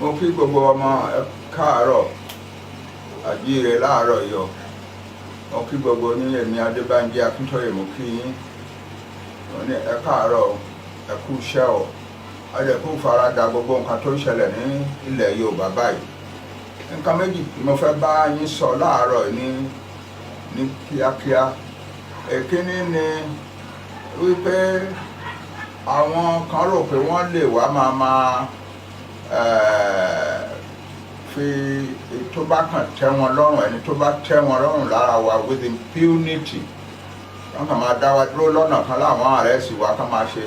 mo kí gbogbo ọmọ káàárọ̀ àjíire láàárọ̀ yọ mo kí gbogbo ní èmi Banji Akintoye mo kí yín mo ní ẹ káàárọ̀ ẹ kú iṣẹ́ o adẹ̀kú farada gbogbo nǹkan tó ń ṣẹlẹ̀ ní ilẹ̀ Yorùbá báyìí. Nǹkan méjì mo fẹ́ bá yín sọ láàárọ̀ ní kíákíá. Èkíní ni wípé àwọn kan rò pé wọ́n lè wá máa fi tó bá kàn tẹ́ wọn lọ́rùn ẹni tó bá tẹ́ wọn lọ́rùn lára wa with impunity wọ́n kàn máa dá wa dúró lọ́nà kan láwọn àrẹ́sì wa kàn máa ṣe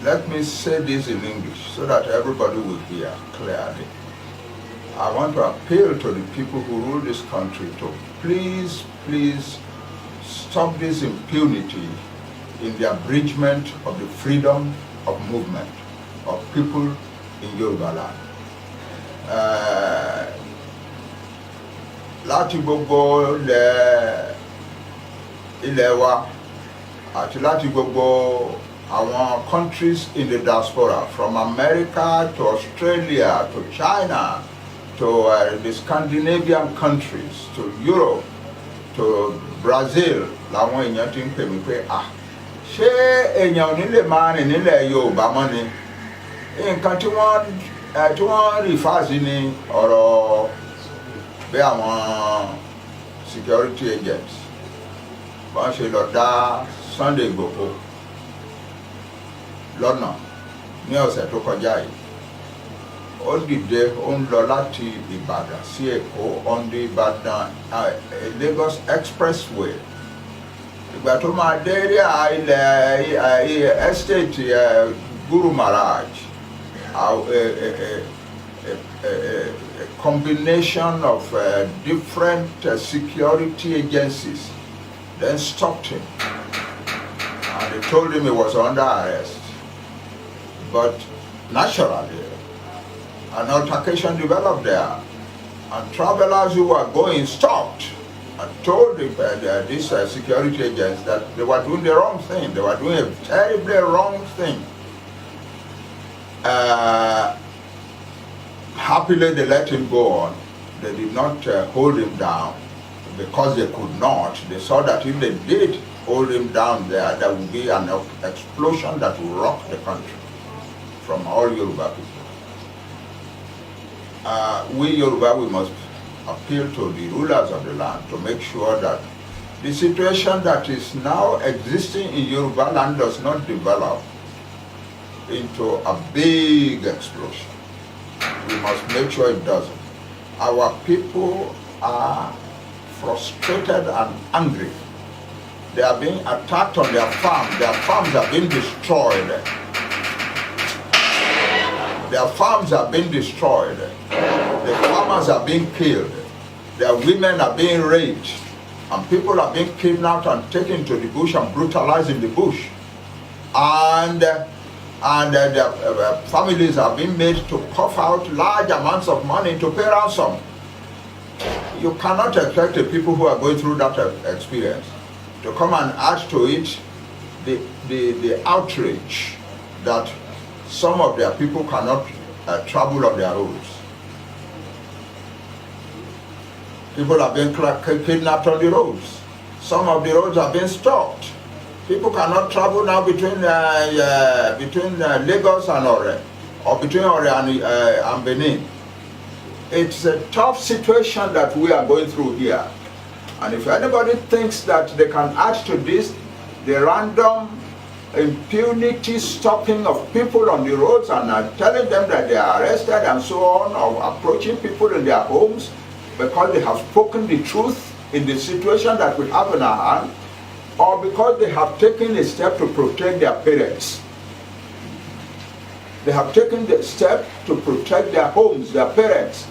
let me say this in English so that everybody will hear clearly. I want to appeal to the people who rule this country to please stop this impunity in the abridgment of the freedom of movement of people in Yorubaland. Láti gbogbo ilẹ̀ wa àti láti gbogbo àwọn countries in the diaspora, from America to Australia to China to the Scandinavian countries to Europe to Brazil, làwọn èèyàn ti ń pè mí pé ṣé èèyàn ò ní lè máa rìn nílẹ̀ Yorùbá mọ́ ni? Nǹkan tí wọ́n rí fáàsì ni ọ̀rọ̀ bí àwọn security agents wọ́n ṣe lọ dá Sunday Igboho lọ́nà ní ọ̀sẹ̀ tó kọjá yìí. Ó dìde ó ń lọ láti Ìbàdàn sí Èkó on the Ìbàdàn Lagos expressway. Ìgbà tó máa dé ilẹ̀ estate Guru Maharaj, a combination of different security agencies then stopped him and they told him he was under arrest. But naturally, an altercation developed there, and travelers who were going stopped and told these security agents that they were doing the wrong thing. They were doing a terribly wrong thing. Happily, they let him go on. They did not hold him down because they could not. They saw that if they did hold him down there would be an explosion that would rock the country from all Yoruba people. We Yoruba, we must appeal to the rulers of the land to make sure that the situation that is now existing in Yorubaland does not develop into a big explosion. We must make sure it doesn't. Our people are frustrated and angry. They are being attacked on their farms. Their farms are being destroyed. Their farms are being destroyed. The farmers are being killed. Their women are being raped. And people are being kidnapped and taken to the bush and brutalized in the bush. And their families are being made to cough out large amounts of money to pay ransom. You cannot expect the people who are going through that experience to come and add to it the outrage that some of their people cannot travel on their roads. People are being kidnapped on the roads. Some of the roads are being stopped. People cannot travel now between Lagos and Ore, or between Ore and Benin. It's a tough situation that we are going through here. And if anybody thinks that they can add to this, the random impunity stopping of people on the roads and telling them that they are arrested and so on, or approaching people in their homes because they have spoken the truth in the situation that we have in our hand, or because they have taken a step to protect their parents. They have taken the step to protect their homes, their parents.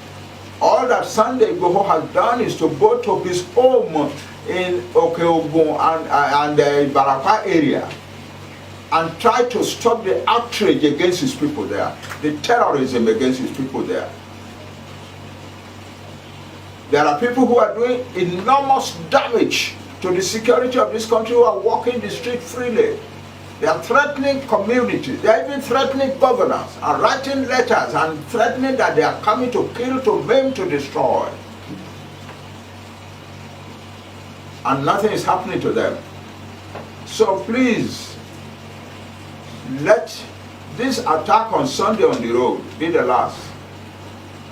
All that Sunday Igboho has done is to go to his home in Okeogun and the Barapa area and try to stop the outrage against his people there, the terrorism against his people there. There are people who are doing enormous damage to the security of this country who are walking the street freely. They are threatening communities. They are even threatening governors and writing letters and threatening that they are coming to kill, to maim, to destroy. And nothing is happening to them. So please, let this attack on Sunday on the road be the last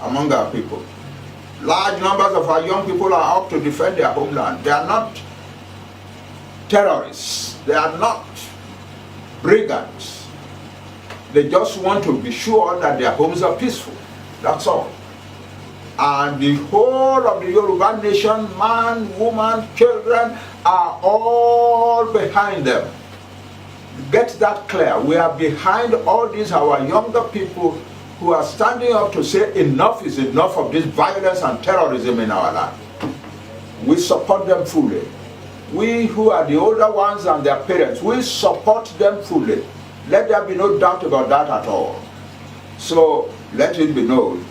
among our people. Large numbers of our young people are out to defend their homeland. They are not terrorists. They are not brigands. They just want to be sure that their homes are peaceful. That's all. And the whole of the Yoruba nation, man, woman, children, are all behind them. Get that clear. We are behind all these, our younger people who are standing up to say enough is enough of this violence and terrorism in our land. We support them fully. We who are the older ones and their parents, we support them fully. Let there be no doubt about that at all. So let it be known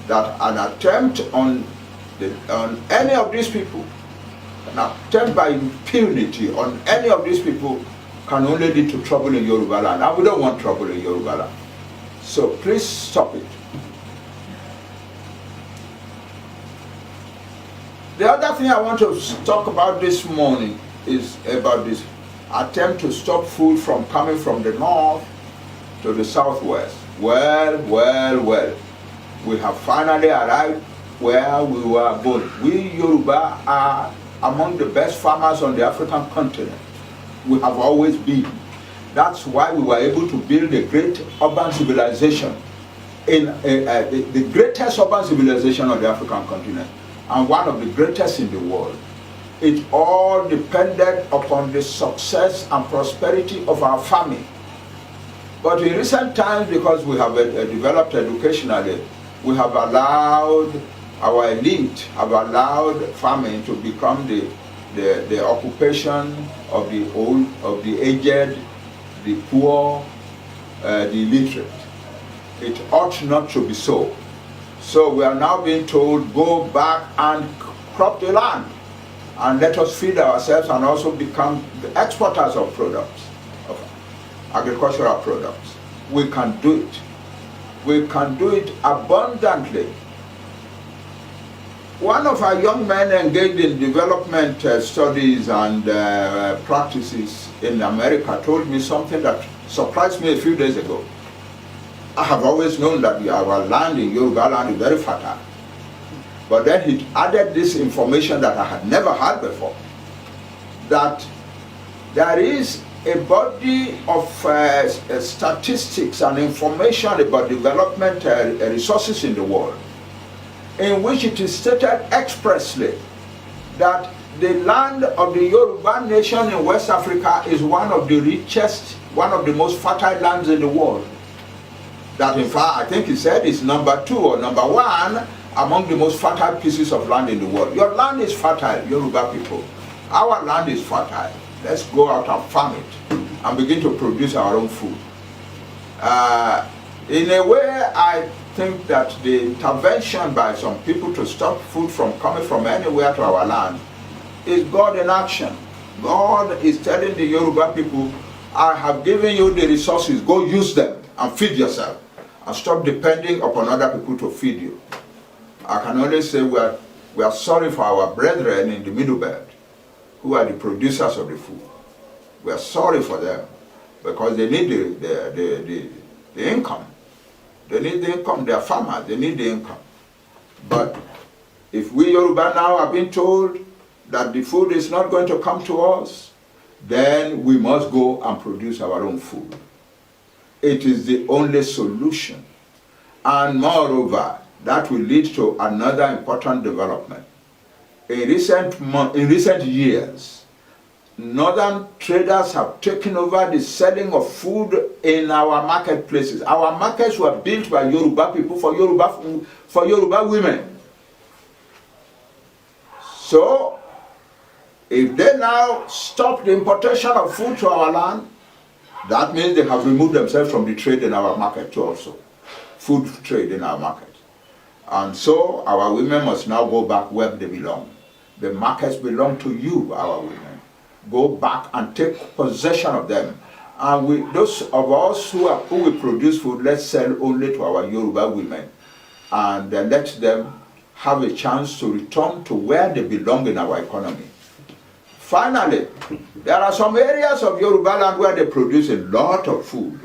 that an attempt on any of these people, an attempt by impunity on any of these people can only lead to trouble in Yorubaland. And we don't want trouble in Yorubaland. So please stop it. The other thing I want to talk about this morning is about this attempt to stop food from coming from the north to the southwest. Well, we have finally arrived where we were going. We Yoruba are among the best farmers on the African continent. We have always been. That's why we were able to build a great urban civilization, the greatest urban civilization on the African continent, and one of the greatest in the world. It all depended upon the success and prosperity of our farming. But in recent times, because we have developed educationally, we have allowed, our elite have allowed farming to become the occupation of the old, of the aged, the poor, the illiterate. It ought not to be so. So we are now being told, go back and crop the land and let us feed ourselves and also become the exporters of products, of agricultural products. We can do it. We can do it abundantly. One of our young men engaged in development studies and practices in America told me something that surprised me a few days ago. I have always known that our land in Yorubaland is very fertile. But then he added this information that I had never heard before, that there is a body of statistics and information about development resources in the world, in which it is stated expressly that the land of the Yoruba Nation in West Africa is one of the richest, one of the most fertile lands in the world. That in fact, I think he said it's number 2 or number 1 among the most fertile pieces of land in the world. Your land is fertile, Yoruba people. Our land is fertile. Let's go out and farm it and begin to produce our own food. In a way, I think that the intervention by some people to stop food from coming from anywhere to our land is God in action. God is telling the Yoruba people, I have given you the resources, go use them and feed yourself and stop depending upon other people to feed you. I can only say we are sorry for our brethren in the Middle Belt who are the producers of the food. We are sorry for them because they need the income. They need the income. They are farmers. They need the income. But if we Yoruba now are being told that the food is not going to come to us, then we must go and produce our own food. It is the only solution. And moreover, that will lead to another important development. In recent years, northern traders have taken over the selling of food in our marketplaces. Our markets were built by Yoruba people for Yoruba women. So, if they now stop the importation of food to our land, that means they have removed themselves from the trade in our market too also. Food trade in our market. And so our women must now go back where they belong. The markets belong to you, our women. Go back and take possession of them And those of us who will produce food, let's sell only to our Yoruba women, and let them have a chance to return to where they belong in our economy. Finally, there are some areas of Yorubaland where they produce a lot of food,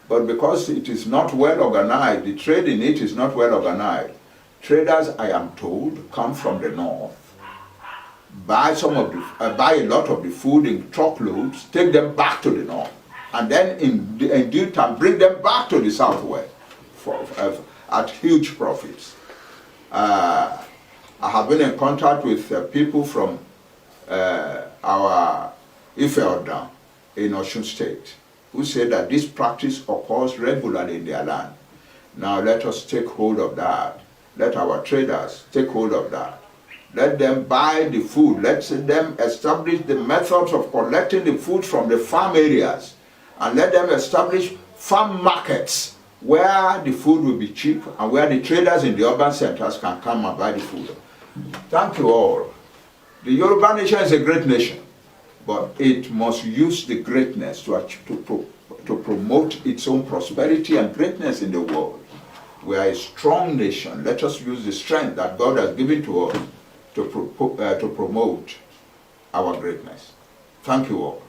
but because it is not well organized, the trade in it is not well organized. Traders, I am told, come from the north, buy a lot of the food in truckloads, take them back to the north, and then in due time bring them back to the southwest at huge profits. I have been in contact with people from our Ife in Osun State, who say that this practice occurs regularly in their land. Now let us take hold of that. Let our traders take hold of that. Let them buy the food. Let them establish the methods of collecting the food from the farm areas, and let them establish farm markets where the food will be cheap and where the traders in the urban centers can come and buy the food. Thank you all. The Yoruba Nation is a great nation, but it must use the greatness to promote its own prosperity and greatness in the world. We are a strong nation. Let us use the strength that God has given to us to promote our greatness. Thank you all.